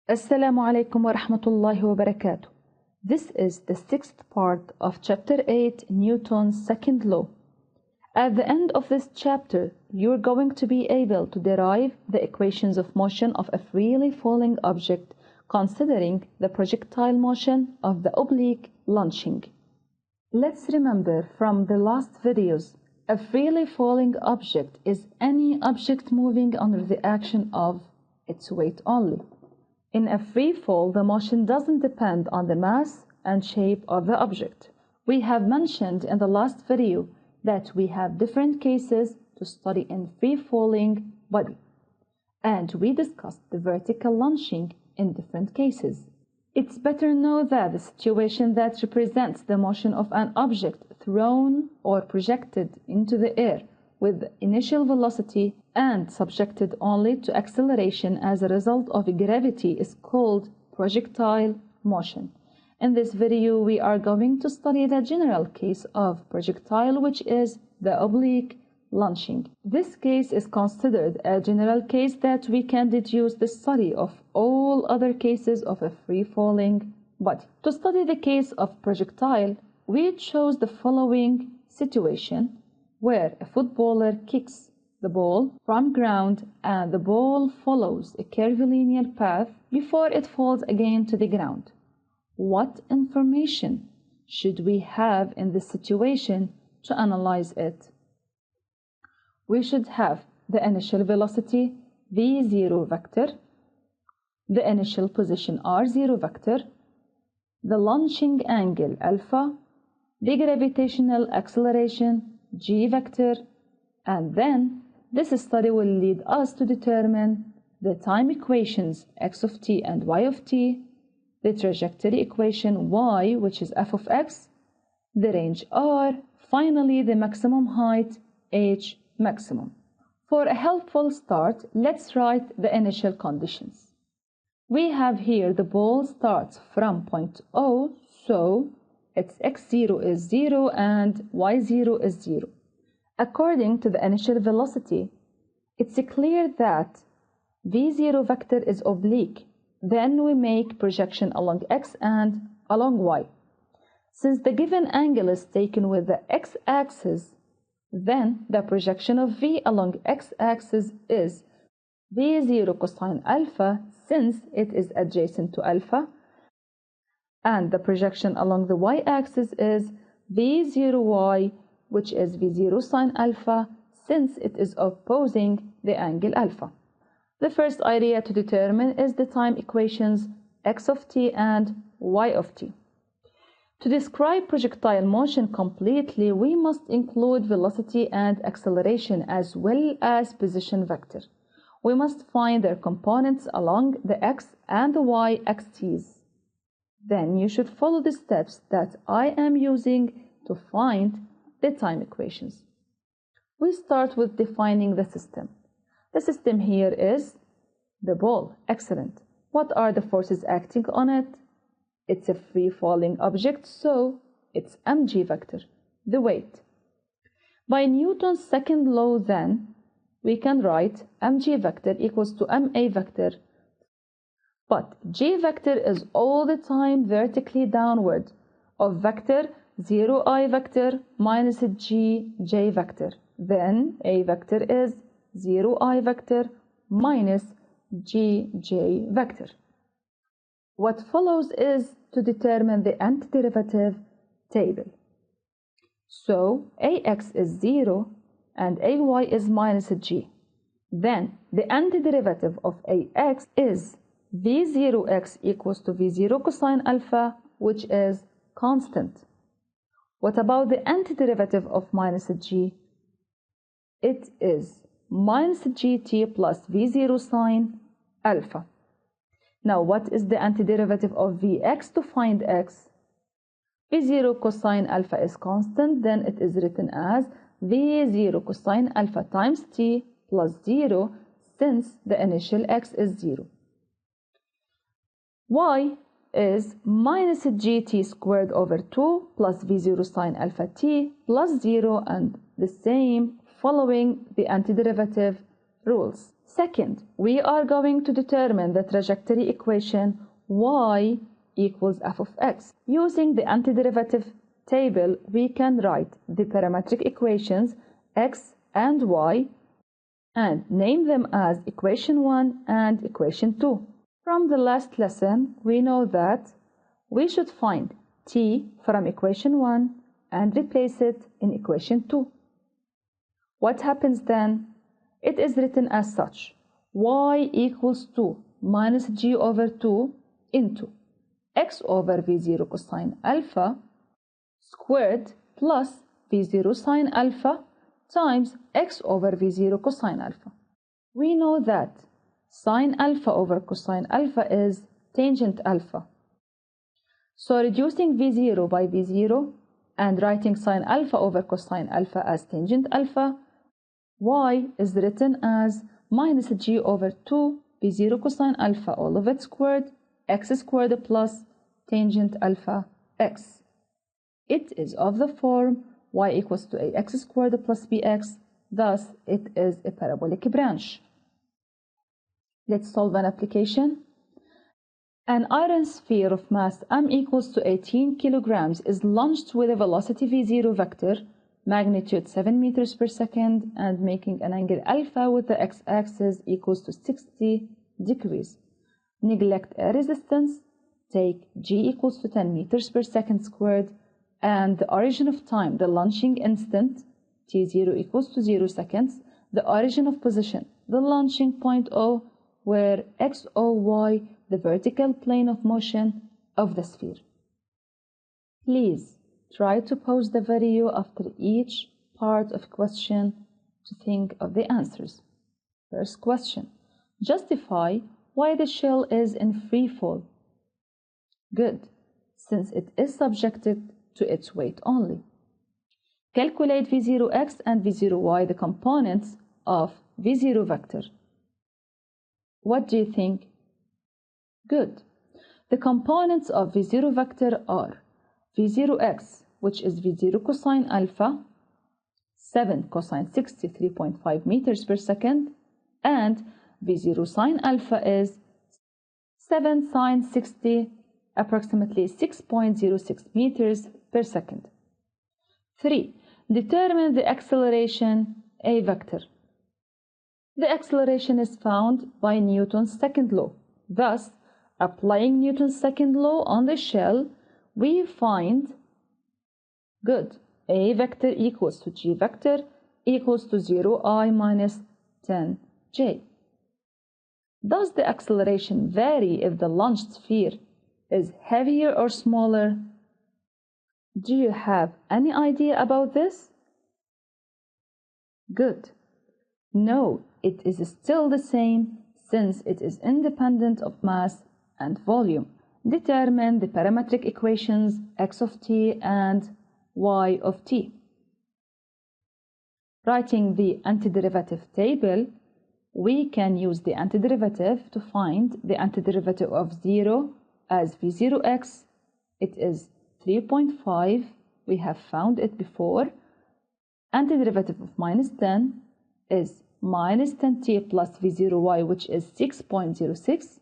Assalamu alaikum wa rahmatullahi wa barakatuh. This is the sixth part of Chapter 8, Newton's second law. At the end of this chapter, you're going to be able to derive the equations of motion of a freely falling object considering the projectile motion of the oblique launching. Let's remember from the last videos, a freely falling object is any object moving under the action of its weight only. In a free fall, the motion doesn't depend on the mass and shape of the object. We have mentioned in the last video that we have different cases to study in free falling body, and we discussed the vertical launching in different cases. It's better know that the situation that represents the motion of an object thrown or projected into the air with initial velocity and subjected only to acceleration as a result of gravity is called projectile motion. In this video, we are going to study the general case of projectile, which is the oblique launching. This case is considered a general case that we can deduce the study of all other cases of a free-falling body. To study the case of projectile, we chose the following situation where a footballer kicks the ball from ground and the ball follows a curvilinear path before it falls again to the ground. What information should we have in this situation to analyze it? We should have the initial velocity v0 vector, the initial position r0 vector, the launching angle alpha, the gravitational acceleration g vector, and then this study will lead us to determine the time equations x of t and y of t, the trajectory equation y, which is f of x, the range r, finally the maximum height h maximum. For a helpful start, let's write the initial conditions. We have here the ball starts from point O, so its x0 is 0 and y0 is 0. According to the initial velocity, it's clear that v0 vector is oblique. Then we make projection along x and along y. Since the given angle is taken with the x-axis, then the projection of v along x-axis is v0 cosine alpha, since it is adjacent to alpha, and the projection along the y-axis is v0y, which is v0 sine alpha, since it is opposing the angle alpha. The first idea to determine is the time equations x of t and y of t. To describe projectile motion completely, we must include velocity and acceleration as well as position vector. We must find their components along the x and the y axes. Then you should follow the steps that I am using to find the time equations. We start with defining the system. The system here is the ball. Excellent. What are the forces acting on it? It's a free-falling object, so it's mg vector, the weight. By Newton's second law, then, we can write mg vector equals to ma vector. But g vector is all the time vertically downward of vector 0i vector minus g j vector. Then a vector is 0i vector minus g j vector. What follows is to determine the antiderivative table. So ax is 0 and ay is minus g. Then the antiderivative of ax is v0x equals to v0 cosine alpha, which is constant. What about the antiderivative of minus g? It is minus gt plus v0 sine alpha. Now, what is the antiderivative of vx to find x? v0 cosine alpha is constant, then it is written as v0 cosine alpha times t plus 0, since the initial x is 0. Y is minus gt squared over 2 plus v0 sine alpha t plus 0, and the same following the antiderivative rules. Second, we are going to determine the trajectory equation y equals f of x. Using the antiderivative table, we can write the parametric equations x and y and name them as equation 1 and equation 2. From the last lesson, we know that we should find t from equation 1 and replace it in equation 2. What happens then? It is written as such: y equals 2 minus g over 2 into x over v0 cosine alpha squared plus v0 sine alpha times x over v0 cosine alpha. We know that sine alpha over cosine alpha is tangent alpha. So reducing v0 by v0 and writing sine alpha over cosine alpha as tangent alpha, y is written as minus g over 2 v0 cosine alpha all of it squared x squared plus tangent alpha x. It is of the form y equals to ax squared plus bx, thus it is a parabolic branch. Let's solve an application. An iron sphere of mass m equals to 18 kilograms is launched with a velocity v0 vector, magnitude 7 meters per second, and making an angle alpha with the x-axis equals to 60 degrees. Neglect a resistance, take g equals to 10 meters per second squared, and the origin of time, the launching instant, t0 equals to 0 seconds, the origin of position, the launching point O, where x, O, y, the vertical plane of motion of the sphere. Please try to pause the video after each part of question to think of the answers. First question: justify why the shell is in free fall. Good, since it is subjected to its weight only. Calculate v0x and v0y, the components of v0 vector. What do you think? Good. The components of v0 vector are v0x, which is v0 cosine alpha, 7 cosine 60, 3.5 meters per second, and v0 sine alpha is 7 sine 60, approximately 6.06 meters per second. 3. Determine the acceleration A vector. The acceleration is found by Newton's second law. Thus, applying Newton's second law on the shell, we find, good, A vector equals to G vector equals to 0I minus 10J. Does the acceleration vary if the launched sphere is heavier or smaller? Do you have any idea about this? Good. No, it is still the same since it is independent of mass and volume. Determine the parametric equations x of t and y of t. Writing the antiderivative table, we can use the antiderivative to find the antiderivative of 0 as v0x. It is 3.5. We have found it before. Antiderivative of minus 10 is minus 10t plus v0y, which is 6.06.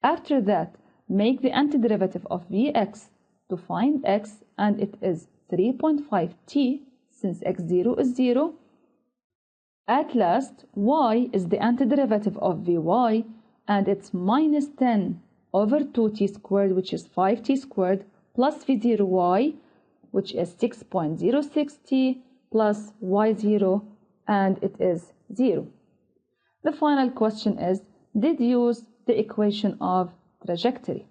After that, make the antiderivative of vx to find x, and it is 3.5t since x0 is 0. At last, y is the antiderivative of vy, and it's minus 10 over 2t squared, which is 5t squared, plus v0y, which is 6.06t plus y0, and it is 0. The final question is, did use the equation of trajectory.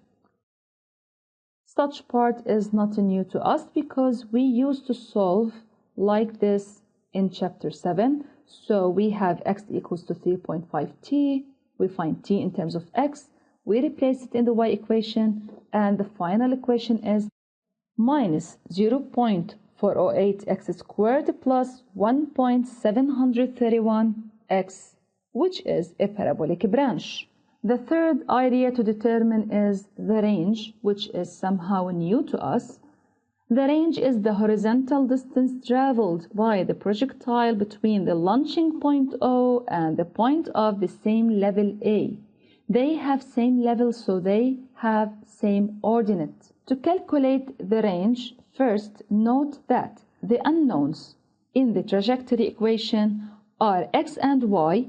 Such part is not new to us because we used to solve like this in chapter 7. So we have x equals to 3.5t, we find t in terms of x, we replace it in the y equation, and the final equation is minus 0.408 x squared plus 1.731 x, which is a parabolic branch. The third idea to determine is the range, which is somehow new to us. The range is the horizontal distance traveled by the projectile between the launching point O and the point of the same level A. They have same level, so they have same ordinate. To calculate the range, first note that the unknowns in the trajectory equation are x and y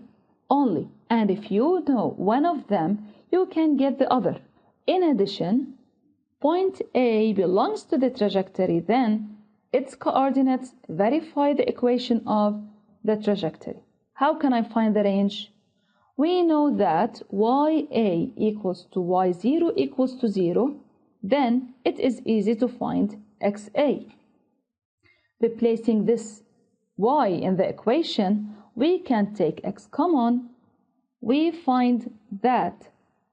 only, and if you know one of them, you can get the other. In addition, point A belongs to the trajectory, then its coordinates verify the equation of the trajectory. How can I find the range? We know that YA equals to Y0 equals to 0, then it is easy to find XA. Replacing this Y in the equation, we can take X common. We find that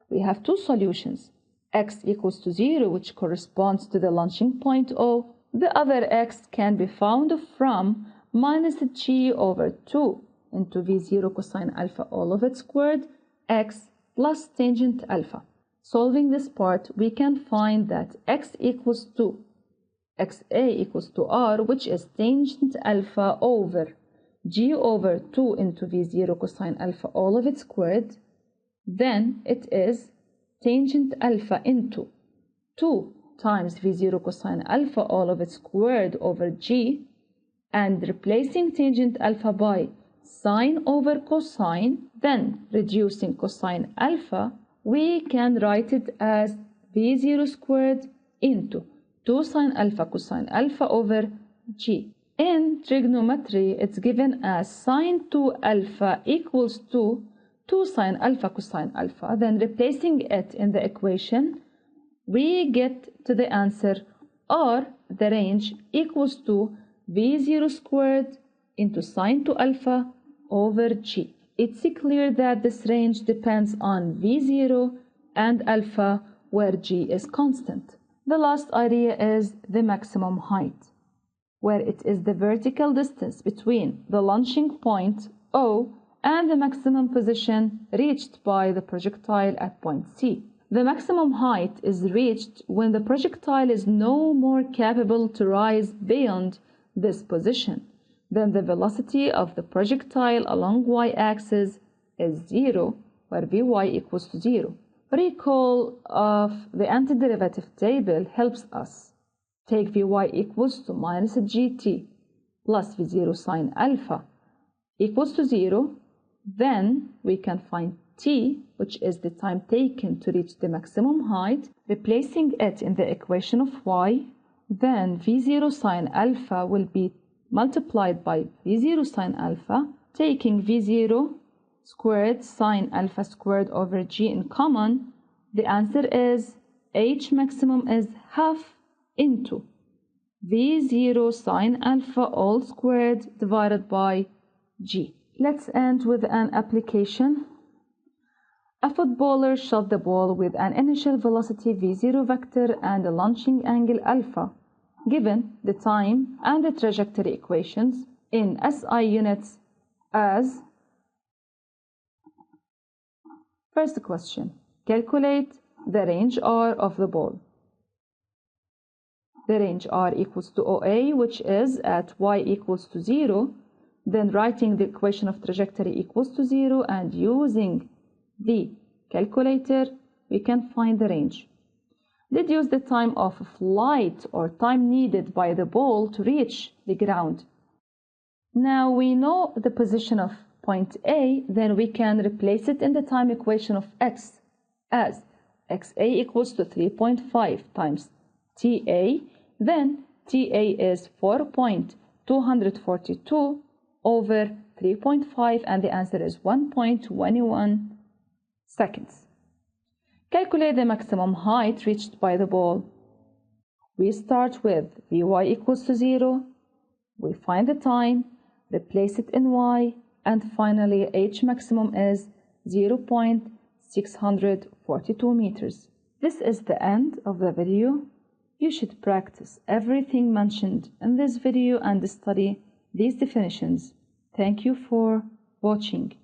we have two solutions. X equals to 0, which corresponds to the launching point O. The other X can be found from minus G over 2 into V0 cosine alpha all of it squared X plus tangent alpha. Solving this part, we can find that X equals to XA equals to R, which is tangent alpha over G over 2 into V0 cosine alpha all of it squared. Then it is tangent alpha into 2 times V0 cosine alpha all of it squared over G, and replacing tangent alpha by sine over cosine, then reducing cosine alpha, we can write it as V0 squared into 2 sine alpha cosine alpha over G. In trigonometry, it's given as sine 2 alpha equals to 2 sine alpha cosine alpha. Then replacing it in the equation, we get to the answer or the range equals to V0 squared into sine 2 alpha over G. It's clear that this range depends on V0 and alpha, where G is constant. The last idea is the maximum height, where it is the vertical distance between the launching point O and the maximum position reached by the projectile at point C. The maximum height is reached when the projectile is no more capable to rise beyond this position. Then the velocity of the projectile along y-axis is 0, where Vy equals to 0. Recall of the antiderivative table helps us. Take Vy equals to minus gt plus V0 sine alpha equals to 0. Then we can find t, which is the time taken to reach the maximum height, replacing it in the equation of y. Then V0 sine alpha will be multiplied by V0 sine alpha, taking V0 squared sine alpha squared over G in common. The answer is H maximum is half into V0 sine alpha all squared divided by G. Let's end with an application. A footballer shot the ball with an initial velocity V0 vector and a launching angle alpha. Given the time and the trajectory equations in SI units as. First question, calculate the range R of the ball. The range R equals to OA, which is at y equals to 0. Then writing the equation of trajectory equals to 0 and using the calculator, we can find the range. Deduce the time of flight or time needed by the ball to reach the ground. Now we know the position of point A, then we can replace it in the time equation of x as xa equals to 3.5 times ta, then ta is 4.242 over 3.5, and the answer is 1.21 seconds. Calculate the maximum height reached by the ball. We start with Vy equals to 0, we find the time, replace it in y, and finally H maximum is 0.642 meters. This is the end of the video. You should practice everything mentioned in this video and study these definitions. Thank you for watching.